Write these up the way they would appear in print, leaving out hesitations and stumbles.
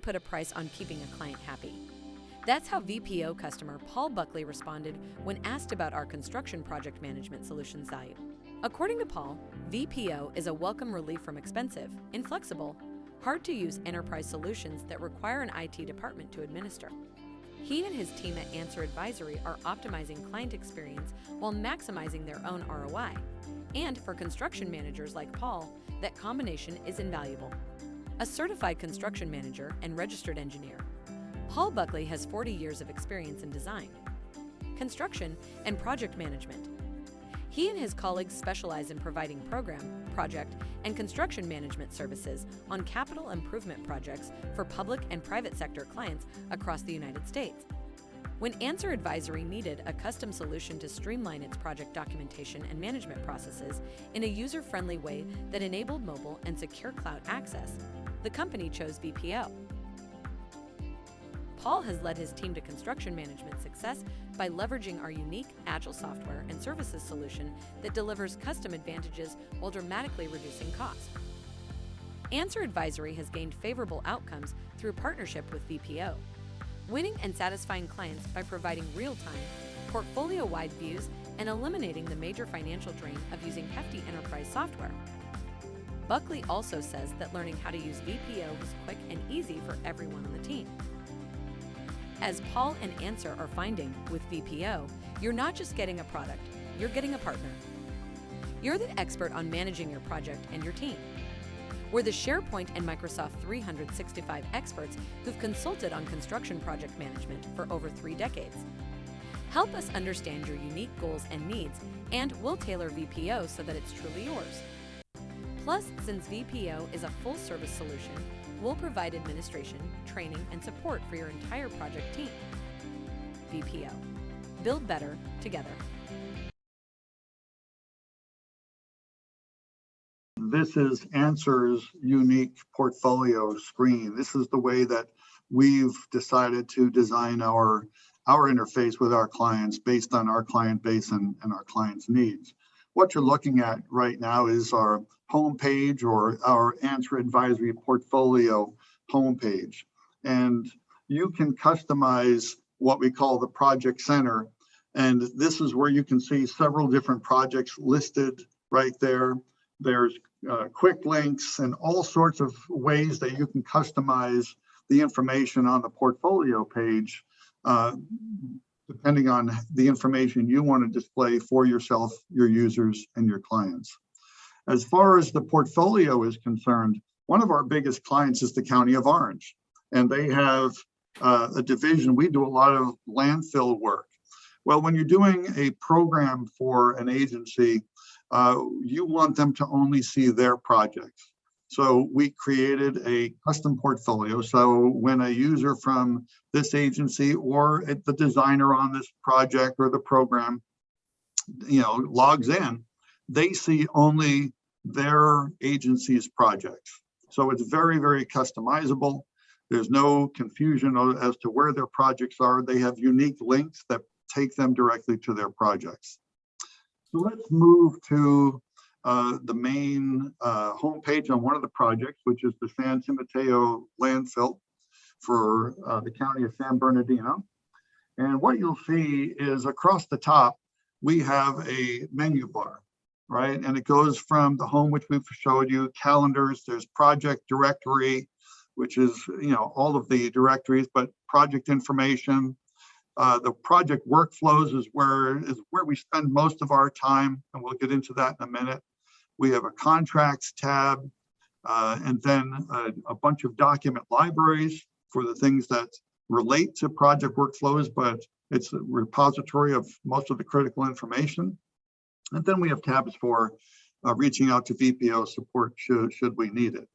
put a price on keeping a client happy. That's how VPO customer Paul Buckley responded when asked about our construction project management solutions value. According to Paul, VPO is a welcome relief from expensive, inflexible, hard-to-use enterprise solutions that require an IT department to administer. He and his team at Anser Advisory are optimizing client experience while maximizing their own ROI. And for construction managers like Paul, that combination is invaluable. A certified construction manager and registered engineer, Paul Buckley has 40 years of experience in design, construction, and project management. He and his colleagues specialize in providing program, project, and construction management services on capital improvement projects for public and private sector clients across the United States. When Anser Advisory needed a custom solution to streamline its project documentation and management processes in a user-friendly way that enabled mobile and secure cloud access, the company chose VPO. Paul has led his team to construction management success by leveraging our unique agile software and services solution that delivers custom advantages while dramatically reducing costs. Anser Advisory has gained favorable outcomes through partnership with VPO, winning and satisfying clients by providing real-time, portfolio-wide views and eliminating the major financial drain of using hefty enterprise software. Buckley also says that learning how to use VPO was quick and easy for everyone on the team. As Paul and Anser are finding with VPO, you're not just getting a product, you're getting a partner. You're the expert on managing your project and your team. We're the SharePoint and Microsoft 365 experts who've consulted on construction project management for over 3 decades. Help us understand your unique goals and needs, and we'll tailor VPO so that it's truly yours. Plus, since VPO is a full-service solution, we'll provide administration, training, and support for your entire project team. VPO. Build better together. This is Anser's unique portfolio screen. This is the way that we've decided to design our interface with our clients based on our client base and our clients' needs. What you're looking at right now is our homepage or our Anser Advisory portfolio homepage. And you can customize what we call the project center. And this is where you can see several different projects listed right there. There's quick links and all sorts of ways that you can customize the information on the portfolio page, depending on the information you want to display for yourself, your users, and your clients. As far as the portfolio is concerned, one of our biggest clients is the County of Orange, and they have a division. We do a lot of landfill work. Well, when you're doing a program for an agency, you want them to only see their projects. So we created a custom portfolio. So when a user from this agency or the designer on this project or the program, logs in, they see only their agency's projects. So it's very, very customizable. There's no confusion as to where their projects are. They have unique links that take them directly to their projects. So let's move to the main homepage on one of the projects, which is the San Mateo landfill for the county of San Bernardino. And what you'll see is across the top, we have a menu bar, right? And it goes from the home, which we've showed you, calendars, there's project directory, which is, all of the directories, but project information. The project workflows is where we spend most of our time, and we'll get into that in a minute. We have a contracts tab, and then a bunch of document libraries for the things that relate to project workflows, but it's a repository of most of the critical information. And then we have tabs for reaching out to VPO support should we need it.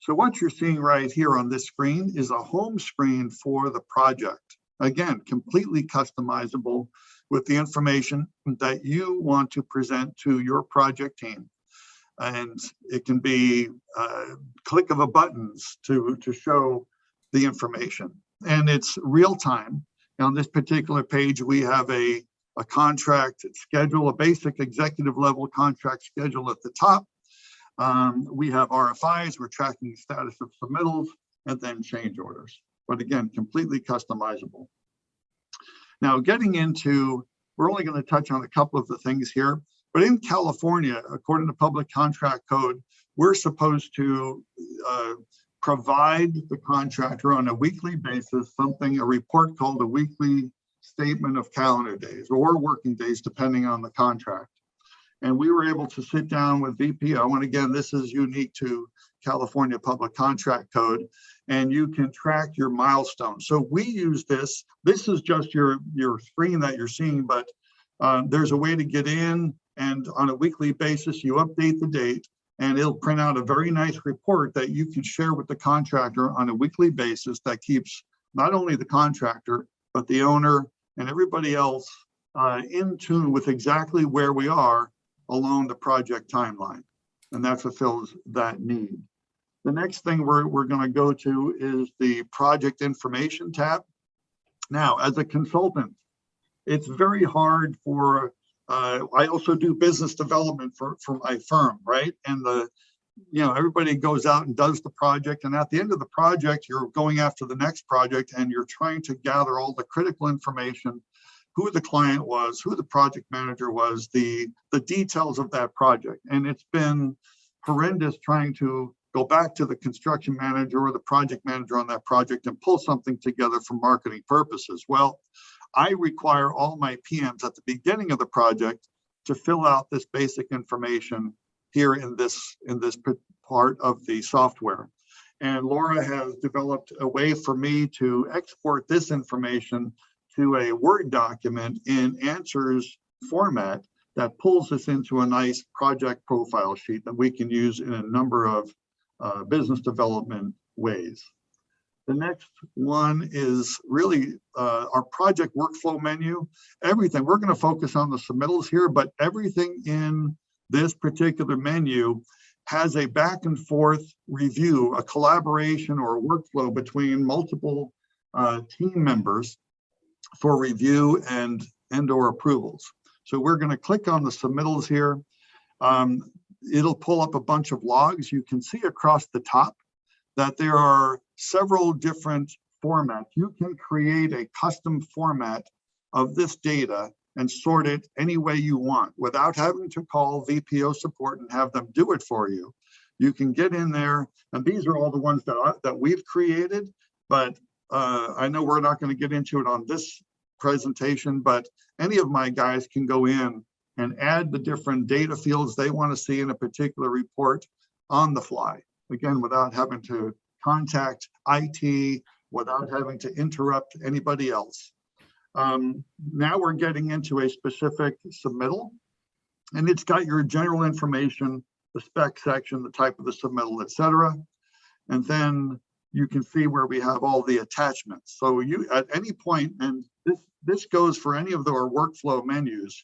So what you're seeing right here on this screen is a home screen for the project. Again, completely customizable with the information that you want to present to your project team. And it can be a click of a buttons to show the information. And it's real time. On this particular page, we have a contract schedule, a basic executive level contract schedule at the top. We have RFIs, we're tracking the status of submittals. and then change orders. But again, completely customizable. Now, getting into, we're only going to touch on a couple of the things here, but in California, according to public contract code, we're supposed to provide the contractor on a weekly basis a report called a weekly statement of calendar days or working days, depending on the contract. And we were able to sit down with VPO, and again, this is unique to California Public Contract Code, and you can track your milestones. So we use this. This is just your screen that you're seeing, but there's a way to get in, and on a weekly basis, you update the date, and it'll print out a very nice report that you can share with the contractor on a weekly basis that keeps not only the contractor, but the owner and everybody else in tune with exactly where we are along the project timeline. And that fulfills that need. The next thing we're going to go to is the project information tab. Now, as a consultant, it's very hard for, I also do business development for my firm, right? And everybody goes out and does the project. And at the end of the project, you're going after the next project and you're trying to gather all the critical information, who the client was, who the project manager was, the details of that project. And it's been horrendous trying to go back to the construction manager or the project manager on that project and pull something together for marketing purposes. Well, I require all my PMs at the beginning of the project to fill out this basic information here in this part of the software. And Laura has developed a way for me to export this information to a Word document in Anser's format that pulls this into a nice project profile sheet that we can use in a number of business development ways. The next one is really our project workflow menu. Everything, we're going to focus on the submittals here, but everything in this particular menu has a back and forth review, a collaboration or a workflow between multiple team members for review and or approvals. So we're going to click on the submittals here. It'll pull up a bunch of logs. You can see across the top that there are several different formats. You can create a custom format of this data and sort it any way you want without having to call VPO support and have them do it for you. You can get in there, and these are all the ones that we've created, but I know we're not going to get into it on this presentation, but any of my guys can go in and add the different data fields they want to see in a particular report on the fly. Again, without having to contact IT, without having to interrupt anybody else. Now we're getting into a specific submittal, and it's got your general information, the spec section, the type of the submittal, etc. And then you can see where we have all the attachments. So you, at any point, and this goes for any of our workflow menus,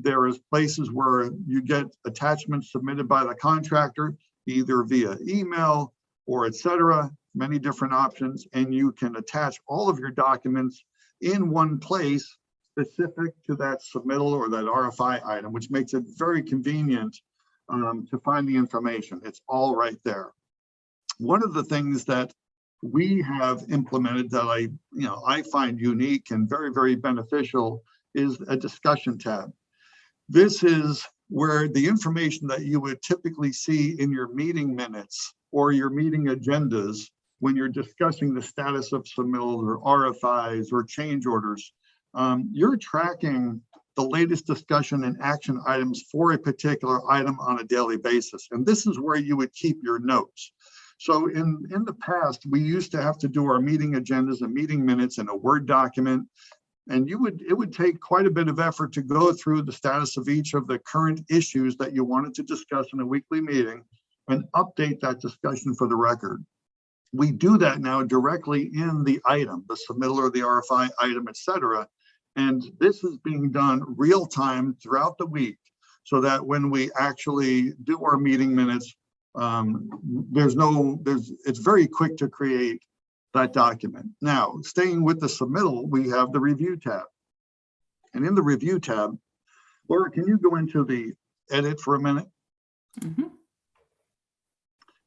there is places where you get attachments submitted by the contractor, either via email or etc., many different options, and you can attach all of your documents in one place specific to that submittal or that RFI item, which makes it very convenient to find the information. It's all right there. One of the things that we have implemented that I find unique and very, very beneficial is a discussion tab. This is where the information that you would typically see in your meeting minutes or your meeting agendas when you're discussing the status of submittals or RFIs or change orders, you're tracking the latest discussion and action items for a particular item on a daily basis. And this is where you would keep your notes. So in the past, we used to have to do our meeting agendas and meeting minutes in a Word document. And it would take quite a bit of effort to go through the status of each of the current issues that you wanted to discuss in a weekly meeting and update that discussion for the record. We do that now directly in the item, the submittal or the RFI item, etc. And this is being done real time throughout the week so that when we actually do our meeting minutes, it's very quick to create that document. Now, staying with the submittal, we have the review tab. And in the review tab, Laura, can you go into the edit for a minute? Mm-hmm.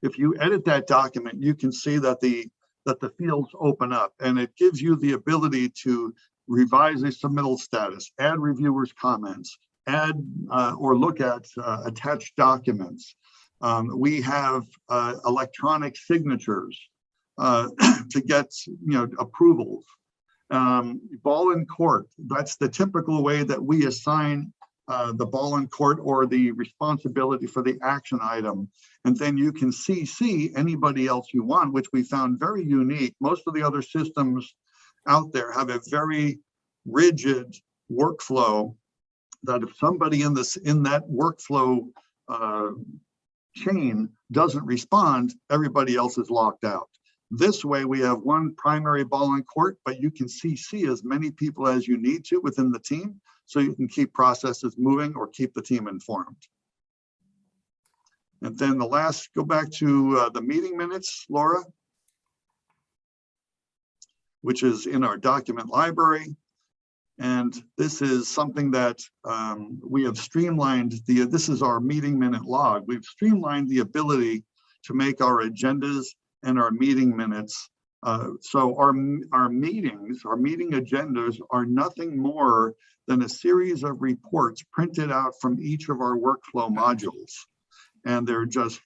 if you edit that document, you can see that the fields open up, and it gives you the ability to revise a submittal status, add reviewers' comments, add or look at attached documents. We have electronic signatures to get approvals. Ball in court, that's the typical way that we assign the ball in court or the responsibility for the action item. And then you can CC anybody else you want, which we found very unique. Most of the other systems out there have a very rigid workflow that if somebody in that workflow chain doesn't respond, everybody else is locked out. This way, we have one primary ball in court, but you can CC as many people as you need to within the team, so you can keep processes moving or keep the team informed. And then go back to the meeting minutes, Laura, which is in our document library. And this is something that we have streamlined. This is our meeting minute log. We've streamlined the ability to make our agendas and our meeting minutes. So our meeting agendas are nothing more than a series of reports printed out from each of our workflow modules. And they're just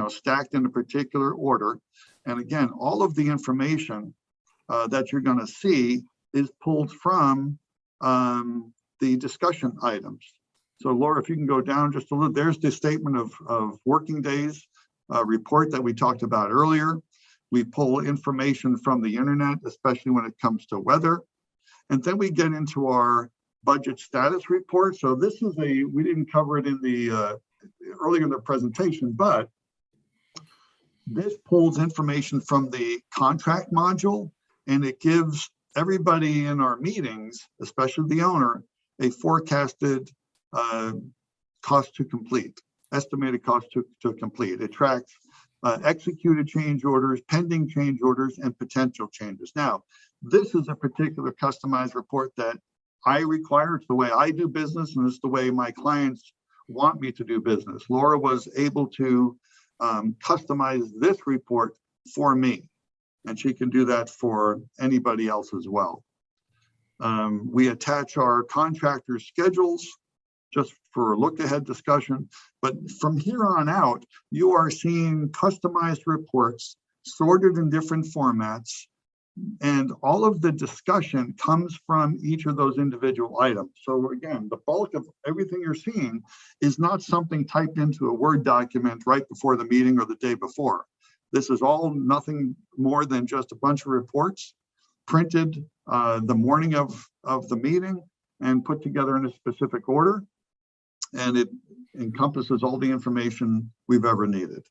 stacked in a particular order. And again, all of the information that you're going to see is pulled from the discussion items. So Laura, if you can go down just a little, there's the statement of working days report that we talked about earlier. We pull information from the internet, especially when it comes to weather. And then we get into our budget status report. So this is we didn't cover it in the earlier in the presentation, but this pulls information from the contract module, and it gives everybody in our meetings, especially the owner, a forecasted cost to complete, estimated cost to complete. It tracks executed change orders, pending change orders, and potential changes. Now, this is a particular customized report that I require. It's the way I do business, and it's the way my clients want me to do business. Laura was able to customize this report for me, and she can do that for anybody else as well. We attach our contractor schedules just for look-ahead discussion. But from here on out, you are seeing customized reports sorted in different formats, and all of the discussion comes from each of those individual items. So again, the bulk of everything you're seeing is not something typed into a Word document right before the meeting or the day before. This is all nothing more than just a bunch of reports printed the morning of the meeting and put together in a specific order. And it encompasses all the information we've ever needed.